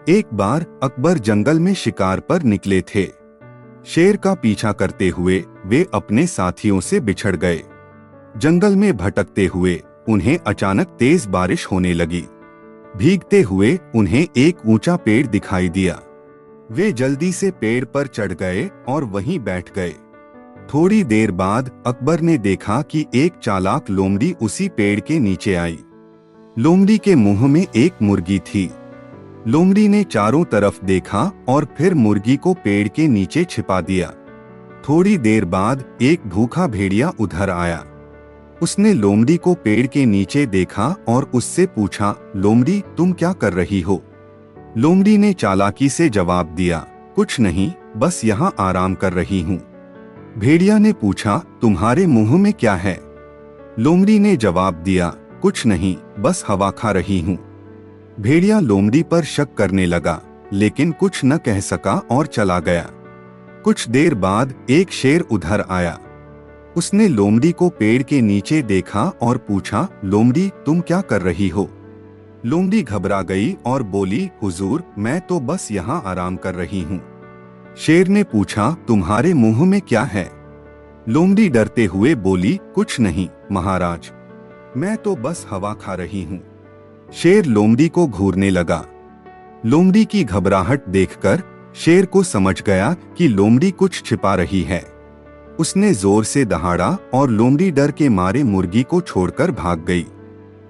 एक बार अकबर जंगल में शिकार पर निकले थे। शेर का पीछा करते हुए वे अपने साथियों से बिछड़ गए। जंगल में भटकते हुए उन्हें अचानक तेज बारिश होने लगी। भीगते हुए उन्हें एक ऊंचा पेड़ दिखाई दिया। वे जल्दी से पेड़ पर चढ़ गए और वहीं बैठ गए। थोड़ी देर बाद अकबर ने देखा कि एक चालाक लोमड़ी उसी पेड़ के नीचे आई। लोमड़ी के मुंह में एक मुर्गी थी। लोमड़ी ने चारों तरफ देखा और फिर मुर्गी को पेड़ के नीचे छिपा दिया। थोड़ी देर बाद एक भूखा भेड़िया उधर आया। उसने लोमड़ी को पेड़ के नीचे देखा और उससे पूछा, लोमड़ी तुम क्या कर रही हो? लोमड़ी ने चालाकी से जवाब दिया, कुछ नहीं, बस यहाँ आराम कर रही हूँ। भेड़िया ने पूछा, तुम्हारे मुंह में क्या है? लोमड़ी ने जवाब दिया, कुछ नहीं, बस हवा खा रही हूँ। भेड़िया लोमड़ी पर शक करने लगा, लेकिन कुछ न कह सका और चला गया। कुछ देर बाद एक शेर उधर आया। उसने लोमड़ी को पेड़ के नीचे देखा और पूछा, लोमड़ी तुम क्या कर रही हो? लोमड़ी घबरा गई और बोली, हुजूर मैं तो बस यहाँ आराम कर रही हूँ। शेर ने पूछा, तुम्हारे मुंह में क्या है? लोमड़ी डरते हुए बोली, कुछ नहीं महाराज, मैं तो बस हवा खा रही हूँ। शेर लोमड़ी को घूरने लगा। लोमड़ी की घबराहट देखकर शेर को समझ गया कि लोमड़ी कुछ छिपा रही है। उसने जोर से दहाड़ा और लोमड़ी डर के मारे मुर्गी को छोड़कर भाग गई।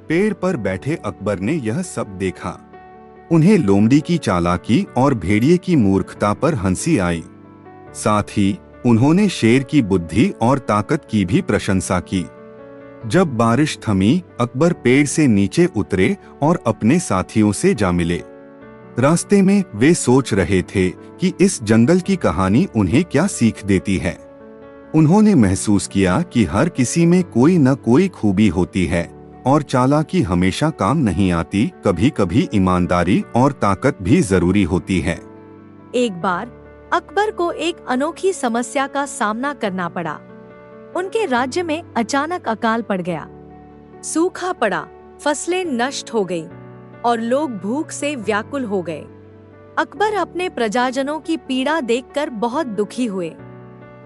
पेड़ पर बैठे अकबर ने यह सब देखा। उन्हें लोमड़ी की चालाकी और भेड़िए की मूर्खता पर हंसी आई। साथ ही उन्होंने शेर की बुद्धि और ताकत की भी प्रशंसा की। जब बारिश थमी, अकबर पेड़ से नीचे उतरे और अपने साथियों से जा मिले। रास्ते में वे सोच रहे थे कि इस जंगल की कहानी उन्हें क्या सीख देती है। उन्होंने महसूस किया कि हर किसी में कोई न कोई खूबी होती है और चालाकी हमेशा काम नहीं आती, कभी कभी ईमानदारी और ताकत भी जरूरी होती है। एक बार अकबर को एक अनोखी समस्या का सामना करना पड़ा। उनके राज्य में अचानक अकाल पड़ गया। सूखा पड़ा, फसलें नष्ट हो गई और लोग भूख से व्याकुल हो गए। अकबर अपने प्रजाजनों की पीड़ा देखकर बहुत दुखी हुए।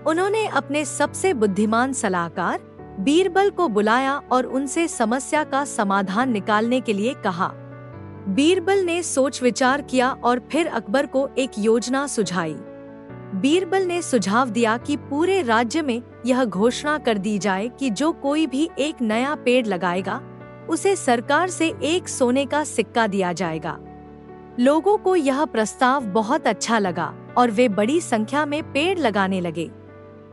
उन्होंने अपने सबसे बुद्धिमान सलाहकार बीरबल को बुलाया और उनसे समस्या का समाधान निकालने के लिए कहा। बीरबल ने सोच विचार किया और फिर अकबर को एक योजना सुझाई। बीरबल ने सुझाव दिया कि पूरे राज्य में यह घोषणा कर दी जाए कि जो कोई भी एक नया पेड़ लगाएगा, उसे सरकार से एक सोने का सिक्का दिया जाएगा। लोगों को यह प्रस्ताव बहुत अच्छा लगा और वे बड़ी संख्या में पेड़ लगाने लगे।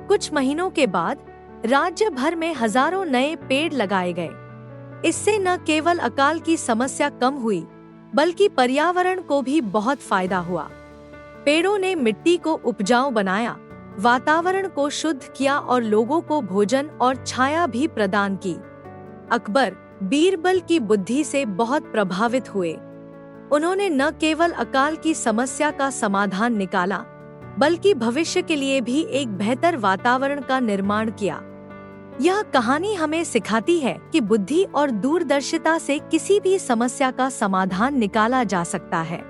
कुछ महीनों के बाद राज्य भर में हजारों नए पेड़ लगाए गए। इससे न केवल अकाल की समस्या कम हुई, बल्कि पर्यावरण को भी बहुत फायदा हुआ। पेड़ों ने मिट्टी को उपजाऊ बनाया, वातावरण को शुद्ध किया और लोगों को भोजन और छाया भी प्रदान की। अकबर बीरबल की बुद्धि से बहुत प्रभावित हुए। उन्होंने न केवल अकाल की समस्या का समाधान निकाला, बल्कि भविष्य के लिए भी एक बेहतर वातावरण का निर्माण किया। यह कहानी हमें सिखाती है कि बुद्धि और दूरदर्शिता से किसी भी समस्या का समाधान निकाला जा सकता है।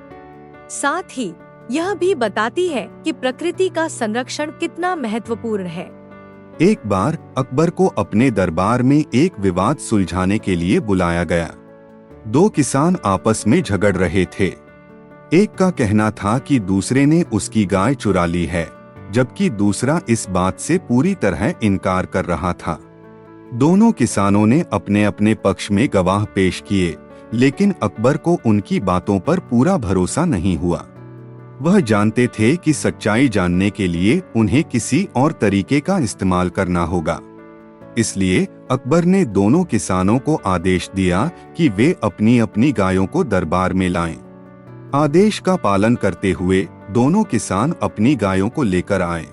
साथ ही यह भी बताती है कि प्रकृति का संरक्षण कितना महत्वपूर्ण है। एक बार अकबर को अपने दरबार में एक विवाद सुलझाने के लिए बुलाया गया। दो किसान आपस में झगड़ रहे थे। एक का कहना था कि दूसरे ने उसकी गाय चुरा ली है, जबकि दूसरा इस बात से पूरी तरह इनकार कर रहा था। दोनों किसानों ने अपने अपने पक्ष में गवाह पेश किए, लेकिन अकबर को उनकी बातों पर पूरा भरोसा नहीं हुआ। वह जानते थे कि सच्चाई जानने के लिए उन्हें किसी और तरीके का इस्तेमाल करना होगा। इसलिए अकबर ने दोनों किसानों को आदेश दिया कि वे अपनी अपनी गायों को दरबार में लाएं। आदेश का पालन करते हुए दोनों किसान अपनी गायों को लेकर आए।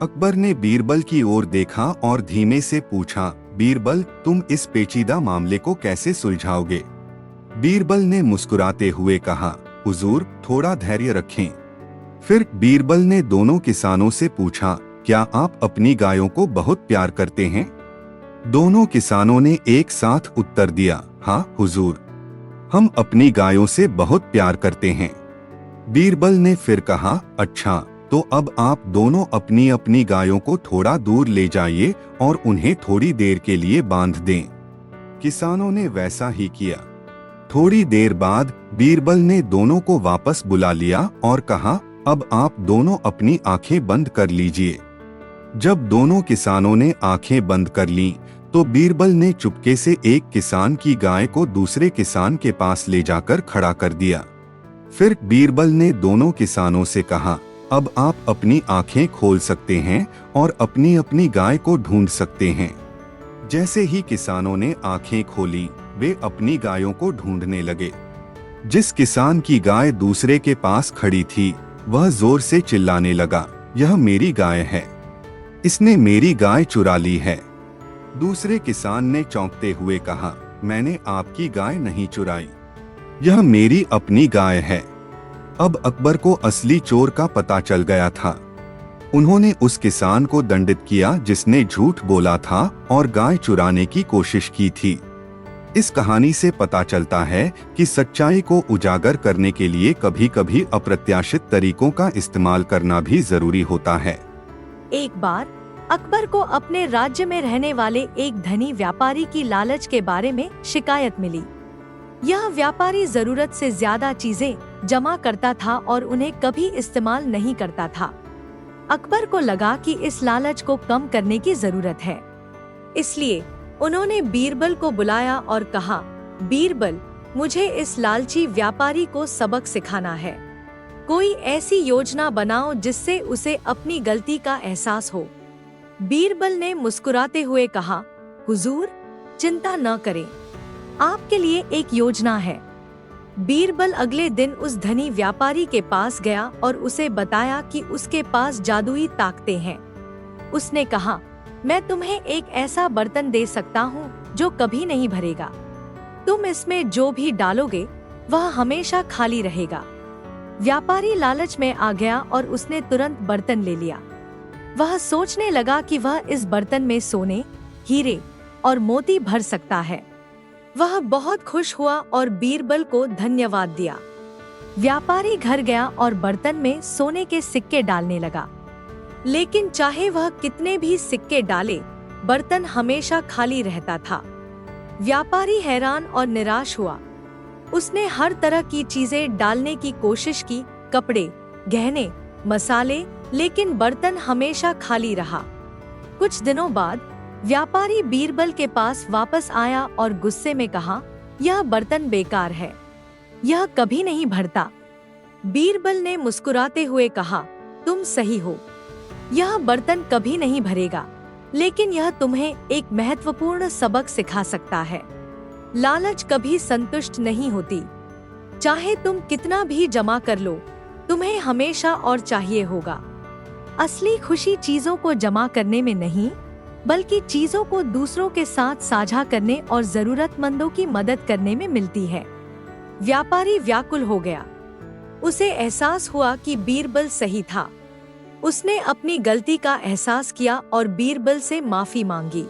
अकबर ने बीरबल की ओर देखा और धीमे से पूछा, बीरबल तुम इस पेचीदा मामले को कैसे सुलझाओगे? बीरबल ने मुस्कुराते हुए कहा, हुजूर थोड़ा धैर्य रखें। फिर बीरबल ने दोनों किसानों से पूछा, क्या आप अपनी गायों को बहुत प्यार करते हैं? दोनों किसानों ने एक साथ उत्तर दिया, हाँ हुजूर, हम अपनी गायों से बहुत प्यार करते हैं। बीरबल ने फिर कहा, अच्छा तो अब आप दोनों अपनी अपनी गायों को थोड़ा दूर ले जाइए और उन्हें थोड़ी देर के लिए बांध दें। किसानों ने वैसा ही किया। थोड़ी देर बाद बीरबल ने दोनों को वापस बुला लिया और कहा, अब आप दोनों अपनी आंखें बंद कर लीजिए। जब दोनों किसानों ने आंखें बंद कर लीं, तो बीरबल ने चुपके से एक किसान की गाय को दूसरे किसान के पास ले जाकर खड़ा कर दिया। फिर बीरबल ने दोनों किसानों से कहा, अब आप अपनी आंखें खोल सकते हैं और अपनी अपनी गाय को ढूंढ सकते हैं। जैसे ही किसानों ने आंखें खोली, वे अपनी गायों को ढूंढने लगे। जिस किसान की गाय दूसरे के पास खड़ी थी, वह जोर से चिल्लाने लगा, यह मेरी गाय है, इसने मेरी गाय चुरा ली है। दूसरे किसान ने चौंकते हुए कहा, मैंने आपकी गाय नहीं चुराई, यह मेरी अपनी गाय है। अब अकबर को असली चोर का पता चल गया था। उन्होंने उस किसान को दंडित किया जिसने झूठ बोला था और गाय चुराने की कोशिश की थी। इस कहानी से पता चलता है कि सच्चाई को उजागर करने के लिए कभी कभी अप्रत्याशित तरीकों का इस्तेमाल करना भी जरूरी होता है। एक बार अकबर को अपने राज्य में रहने वाले एक धनी व्यापारी की लालच के बारे में शिकायत मिली। यह व्यापारी जरूरत से ज्यादा चीजें जमा करता था और उन्हें कभी इस्तेमाल नहीं करता था। अकबर को लगा कि इस लालच को कम करने की जरूरत है, इसलिए उन्होंने बीरबल को बुलाया और कहा, बीरबल, मुझे इस लालची व्यापारी को सबक सिखाना है। कोई ऐसी योजना बनाओ जिससे उसे अपनी गलती का एहसास हो। बीरबल ने मुस्कुराते हुए कहा, हुजूर, चिंता न करें, आपके लिए एक योजना है। बीरबल अगले दिन उस धनी व्यापारी के पास गया और उसे बताया कि उसके पास जादुई ताकतें हैं। उसने कहा, मैं तुम्हें एक ऐसा बर्तन दे सकता हूँ जो कभी नहीं भरेगा। तुम इसमें जो भी डालोगे वह हमेशा खाली रहेगा। व्यापारी लालच में आ गया और उसने तुरंत बर्तन ले लिया। वह सोचने लगा कि वह इस बर्तन में सोने, हीरे और मोती भर सकता है। वह बहुत खुश हुआ और बीरबल को धन्यवाद दिया। व्यापारी घर गया और बर्तन में सोने के सिक्के डालने लगा, लेकिन चाहे वह कितने भी सिक्के डाले, बर्तन हमेशा खाली रहता था। व्यापारी हैरान और निराश हुआ। उसने हर तरह की चीजें डालने की कोशिश की, कपड़े, गहने, मसाले, लेकिन बर्तन हमेशा खाली रहा। कुछ दिनों बाद व्यापारी बीरबल के पास वापस आया और गुस्से में कहा, यह बर्तन बेकार है, यह कभी नहीं भरता। बीरबल ने मुस्कुराते हुए कहा, तुम सही हो, यह बर्तन कभी नहीं भरेगा, लेकिन यह तुम्हें एक महत्वपूर्ण सबक सिखा सकता है। लालच कभी संतुष्ट नहीं होती। चाहे तुम कितना भी जमा कर लो, तुम्हें हमेशा और चाहिए होगा। असली खुशी चीजों को जमा करने में नहीं, बल्कि चीजों को दूसरों के साथ साझा करने और जरूरतमंदों की मदद करने में मिलती है। व्यापारी व्याकुल हो गया। उसे एहसास हुआ कि बीरबल सही था। उसने अपनी गलती का एहसास किया और बीरबल से माफी मांगी।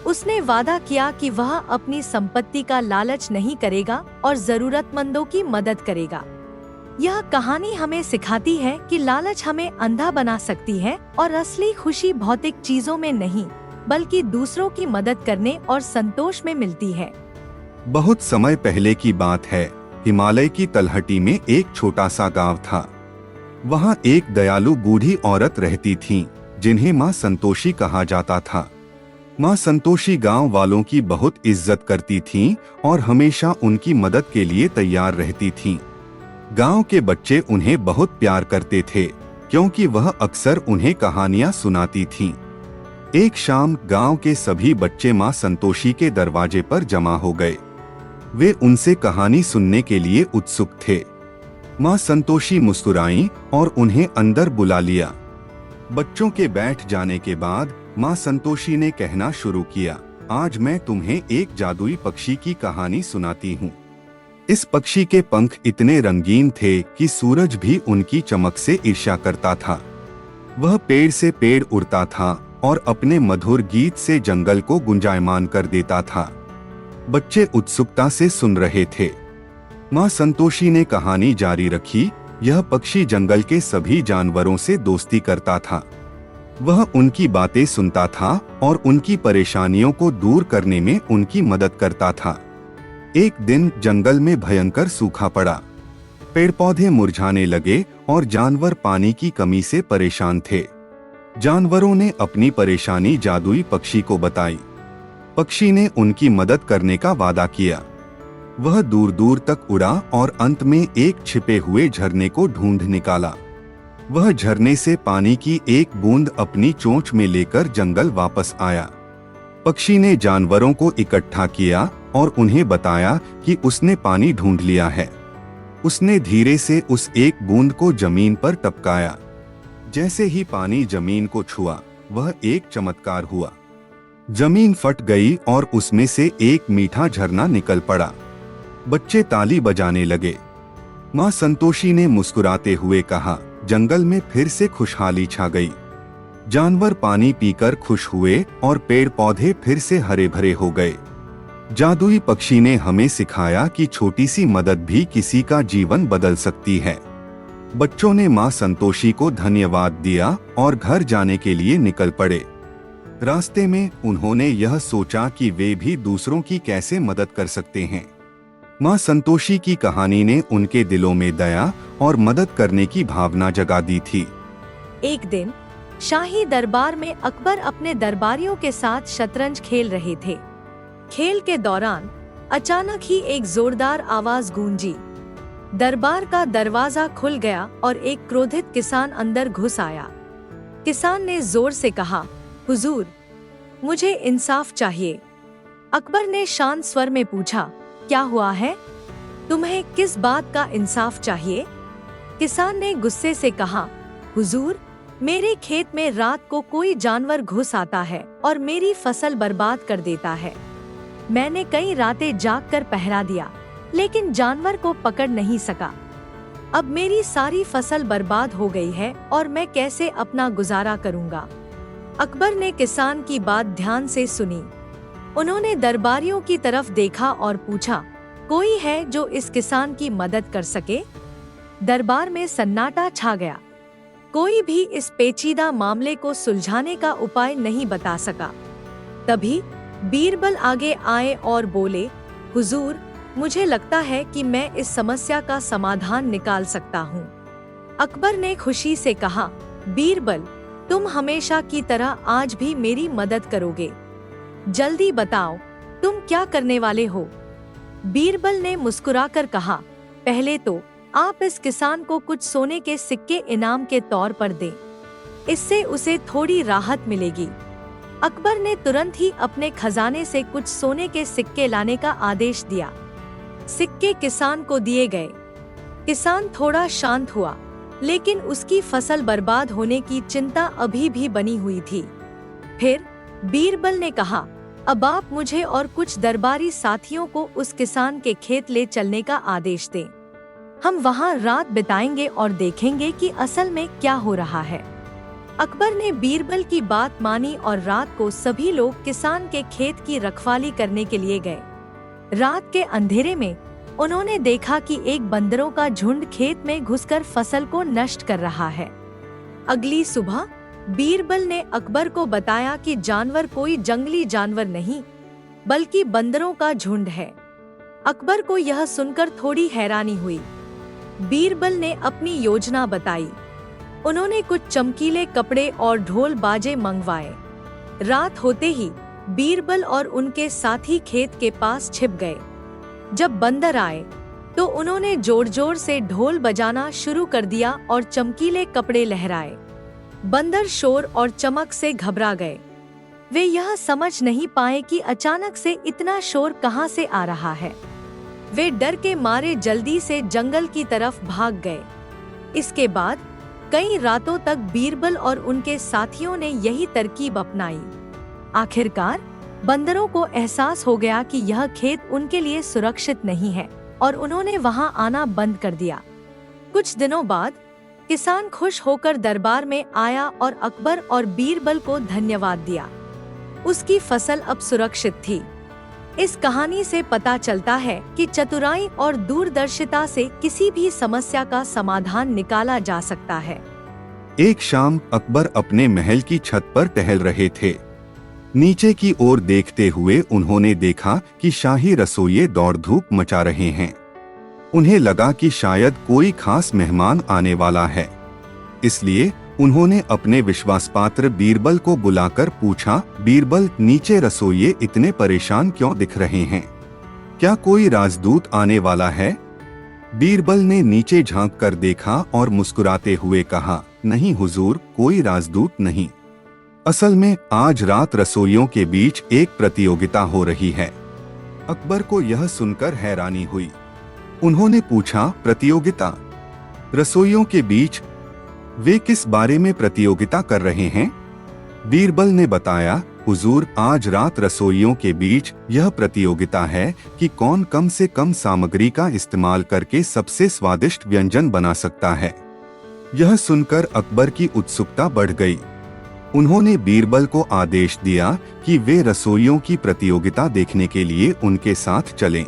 उसने वादा किया कि वह अपनी संपत्ति का लालच नहीं करेगा और जरूरतमंदों की मदद करेगा। यह कहानी हमें सिखाती है कि लालच हमें अंधा बना सकती है और असली खुशी भौतिक चीजों में नहीं, बल्कि दूसरों की मदद करने और संतोष में मिलती है। बहुत समय पहले की बात है। हिमालय की तलहटी में एक छोटा सा गांव था। वहाँ एक दयालु बूढ़ी औरत रहती थीं, जिन्हें माँ संतोषी कहा जाता था। माँ संतोषी गांव वालों की बहुत इज्जत करती थीं और हमेशा उनकी मदद के लिए तैयार रहती थीं। गांव के बच्चे उन्हें बहुत प्यार करते थे, क्योंकि वह अक्सर उन्हें कहानियां सुनाती थीं। एक शाम गांव के सभी बच्चे माँ संतोषी के दरवाजे पर जमा हो गए। वे उनसे कहानी सुनने के लिए उत्सुक थे। माँ संतोषी मुस्कुराईं और उन्हें अंदर बुला लिया। बच्चों के बैठ जाने के बाद माँ संतोषी ने कहना शुरू किया, आज मैं तुम्हें एक जादुई पक्षी की कहानी सुनाती हूँ। इस पक्षी के पंख इतने रंगीन थे कि सूरज भी उनकी चमक से ईर्ष्या करता था। वह पेड़ से पेड़ उड़ता था और अपने मधुर गीत से जंगल को गुंजायमान कर देता था। बच्चे उत्सुकता से सुन रहे थे। माँ संतोषी ने कहानी जारी रखी, यह पक्षी जंगल के सभी जानवरों से दोस्ती करता था। वह उनकी बातें सुनता था और उनकी परेशानियों को दूर करने में उनकी मदद करता था। एक दिन जंगल में भयंकर सूखा पड़ा। पेड़ पौधे मुरझाने लगे और जानवर पानी की कमी से परेशान थे। जानवरों ने अपनी परेशानी जादुई पक्षी को बताई। पक्षी ने उनकी मदद करने का वादा किया। वह दूर दूर तक उड़ा और अंत में एक छिपे हुए झरने को ढूंढ निकाला। वह झरने से पानी की एक बूंद अपनी चोंच में लेकर जंगल वापस आया। पक्षी ने जानवरों को इकट्ठा किया और उन्हें बताया कि उसने पानी ढूंढ लिया है। उसने धीरे से उस एक बूंद को जमीन पर टपकाया। जैसे ही पानी जमीन को छुआ, वह एक चमत्कार हुआ। जमीन फट गई और उसमें से एक मीठा झरना निकल पड़ा। बच्चे ताली बजाने लगे। माँ संतोषी ने मुस्कुराते हुए कहा, जंगल में फिर से खुशहाली छा गई। जानवर पानी पीकर खुश हुए और पेड़ पौधे फिर से हरे भरे हो गए। जादुई पक्षी ने हमें सिखाया कि छोटी सी मदद भी किसी का जीवन बदल सकती है। बच्चों ने माँ संतोषी को धन्यवाद दिया और घर जाने के लिए निकल पड़े। रास्ते में उन्होंने यह सोचा कि वे भी दूसरों की कैसे मदद कर सकते हैं। माँ संतोषी की कहानी ने उनके दिलों में दया और मदद करने की भावना जगा दी थी। एक दिन शाही दरबार में अकबर अपने दरबारियों के साथ शतरंज खेल रहे थे। खेल के दौरान अचानक ही एक जोरदार आवाज गूंजी। दरबार का दरवाजा खुल गया और एक क्रोधित किसान अंदर घुस आया। किसान ने जोर से कहा, हुजूर, मुझे इंसाफ चाहिए। अकबर ने शांत स्वर में पूछा, क्या हुआ है? तुम्हें किस बात का इंसाफ चाहिए? किसान ने गुस्से से कहा, हुजूर, मेरे खेत में रात को कोई जानवर घुस आता है और मेरी फसल बर्बाद कर देता है। मैंने कई रातें जागकर पहरा दिया, लेकिन जानवर को पकड़ नहीं सका। अब मेरी सारी फसल बर्बाद हो गई है और मैं कैसे अपना गुजारा करूंगा? अकबर ने किसान की बात ध्यान से सुनी। उन्होंने दरबारियों की तरफ देखा और पूछा, कोई है जो इस किसान की मदद कर सके? दरबार में सन्नाटा छा गया। कोई भी इस पेचीदा मामले को सुलझाने का उपाय नहीं बता सका। तभी बीरबल आगे आए और बोले, हुजूर, मुझे लगता है कि मैं इस समस्या का समाधान निकाल सकता हूँ। अकबर ने खुशी से कहा, बीरबल, तुम हमेशा की तरह आज भी मेरी मदद करोगे। जल्दी बताओ, तुम क्या करने वाले हो? बीरबल ने मुस्कुराकर कहा, पहले तो आप इस किसान को कुछ सोने के सिक्के इनाम के तौर पर दें। इससे उसे थोड़ी राहत मिलेगी। अकबर ने तुरंत ही अपने खजाने से कुछ सोने के सिक्के लाने का आदेश दिया। सिक्के किसान को दिए गए। किसान थोड़ा शांत हुआ, लेकिन उसकी फसल बर्बाद होने की चिंता अभी भी बनी हुई थी। फिर बीरबल ने कहा, अब आप मुझे और कुछ दरबारी साथियों को उस किसान के खेत ले चलने का आदेश दें। हम वहां रात बिताएंगे और देखेंगे कि असल में क्या हो रहा है। अकबर ने बीरबल की बात मानी और रात को सभी लोग किसान के खेत की रखवाली करने के लिए गए। रात के अंधेरे में उन्होंने देखा कि एक बंदरों का झुंड खेत में घुसकर फसल को नष्ट कर रहा है। अगली सुबह बीरबल ने अकबर को बताया कि जानवर कोई जंगली जानवर नहीं, बल्कि बंदरों का झुंड है। अकबर को यह सुनकर थोड़ी हैरानी हुई। बीरबल ने अपनी योजना बताई। उन्होंने कुछ चमकीले कपड़े और ढोल बाजे मंगवाए। रात होते ही बीरबल और उनके साथी खेत के पास छिप गए। जब बंदर आए तो उन्होंने जोर जोर से ढोल बजाना शुरू कर दिया और चमकीले कपड़े लहराए। बंदर शोर और चमक से घबरा गए। वे यह समझ नहीं पाए कि अचानक से इतना शोर कहां से आ रहा है। वे डर के मारे जल्दी से जंगल की तरफ भाग गए। इसके बाद कई रातों तक बीरबल और उनके साथियों ने यही तरकीब अपनाई। आखिरकार बंदरों को एहसास हो गया कि यह खेत उनके लिए सुरक्षित नहीं है और उन्होंने वहां आना बंद कर दिया। कुछ दिनों बाद किसान खुश होकर दरबार में आया और अकबर और बीरबल को धन्यवाद दिया। उसकी फसल अब सुरक्षित थी। इस कहानी से पता चलता है कि चतुराई और दूरदर्शिता से किसी भी समस्या का समाधान निकाला जा सकता है। एक शाम अकबर अपने महल की छत पर टहल रहे थे। नीचे की ओर देखते हुए उन्होंने देखा कि शाही रसोइये दौड़ धूप मचा रहे हैं। उन्हें लगा कि शायद कोई खास मेहमान आने वाला है, इसलिए उन्होंने अपने विश्वासपात्र बीरबल को बुलाकर पूछा, बीरबल, नीचे रसोइये इतने परेशान क्यों दिख रहे हैं? क्या कोई राजदूत आने वाला है? बीरबल ने नीचे झांक कर देखा और मुस्कुराते हुए कहा, नहीं हुजूर, कोई राजदूत नहीं। असल में आज रात रसोइयों के बीच एक प्रतियोगिता हो रही है। अकबर को यह सुनकर हैरानी हुई। उन्होंने पूछा, प्रतियोगिता? रसोइयों के बीच? वे किस बारे में प्रतियोगिता कर रहे हैं? बीरबल ने बताया, हुजूर, आज रात रसोइयों के बीच यह प्रतियोगिता है कि कौन कम से कम सामग्री का इस्तेमाल करके सबसे स्वादिष्ट व्यंजन बना सकता है। यह सुनकर अकबर की उत्सुकता बढ़ गई। उन्होंने बीरबल को आदेश दिया कि वे रसोइयों की प्रतियोगिता देखने के लिए उनके साथ चलें।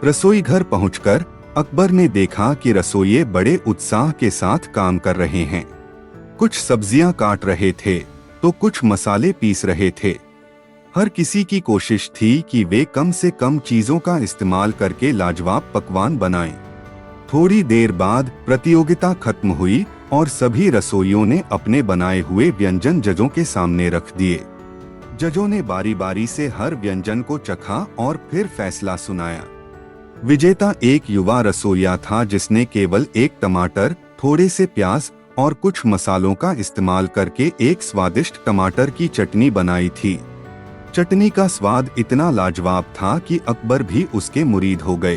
रसोई घर पहुंचकर अकबर ने देखा कि रसोइये बड़े उत्साह के साथ काम कर रहे हैं। कुछ सब्जियां काट रहे थे तो कुछ मसाले पीस रहे थे। हर किसी की कोशिश थी कि वे कम से कम चीजों का इस्तेमाल करके लाजवाब पकवान बनाएं। थोड़ी देर बाद प्रतियोगिता खत्म हुई और सभी रसोइयों ने अपने बनाए हुए व्यंजन जजों के सामने रख दिए। जजों ने बारी बारी से हर व्यंजन को चखा और फिर फैसला सुनाया। विजेता एक युवा रसोइया था जिसने केवल एक टमाटर, थोड़े से प्याज और कुछ मसालों का इस्तेमाल करके एक स्वादिष्ट टमाटर की चटनी बनाई थी। चटनी का स्वाद इतना लाजवाब था कि अकबर भी उसके मुरीद हो गए।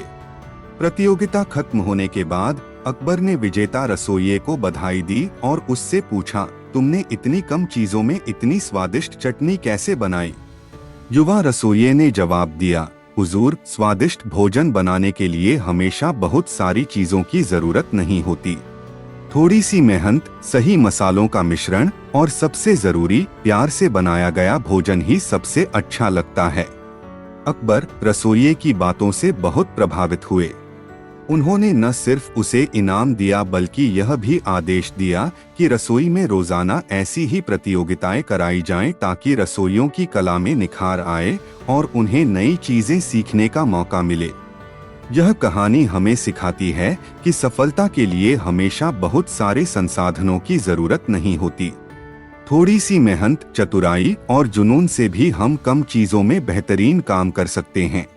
प्रतियोगिता खत्म होने के बाद अकबर ने विजेता रसोइये को बधाई दी और उससे पूछा, तुमने इतनी कम चीजों में इतनी स्वादिष्ट चटनी कैसे बनाई? युवा रसोइये ने जवाब दिया, हुजूर, स्वादिष्ट भोजन बनाने के लिए हमेशा बहुत सारी चीजों की जरूरत नहीं होती। थोड़ी सी मेहनत, सही मसालों का मिश्रण और सबसे जरूरी प्यार से बनाया गया भोजन ही सबसे अच्छा लगता है। अकबर रसोइये की बातों से बहुत प्रभावित हुए। उन्होंने न सिर्फ उसे इनाम दिया बल्कि यह भी आदेश दिया कि रसोई में रोजाना ऐसी ही प्रतियोगिताएं कराई जाएं ताकि रसोइयों की कला में निखार आए और उन्हें नई चीजें सीखने का मौका मिले। यह कहानी हमें सिखाती है कि सफलता के लिए हमेशा बहुत सारे संसाधनों की जरूरत नहीं होती। थोड़ी सी मेहनत, चतुराई और जुनून से भी हम कम चीजों में बेहतरीन काम कर सकते हैं।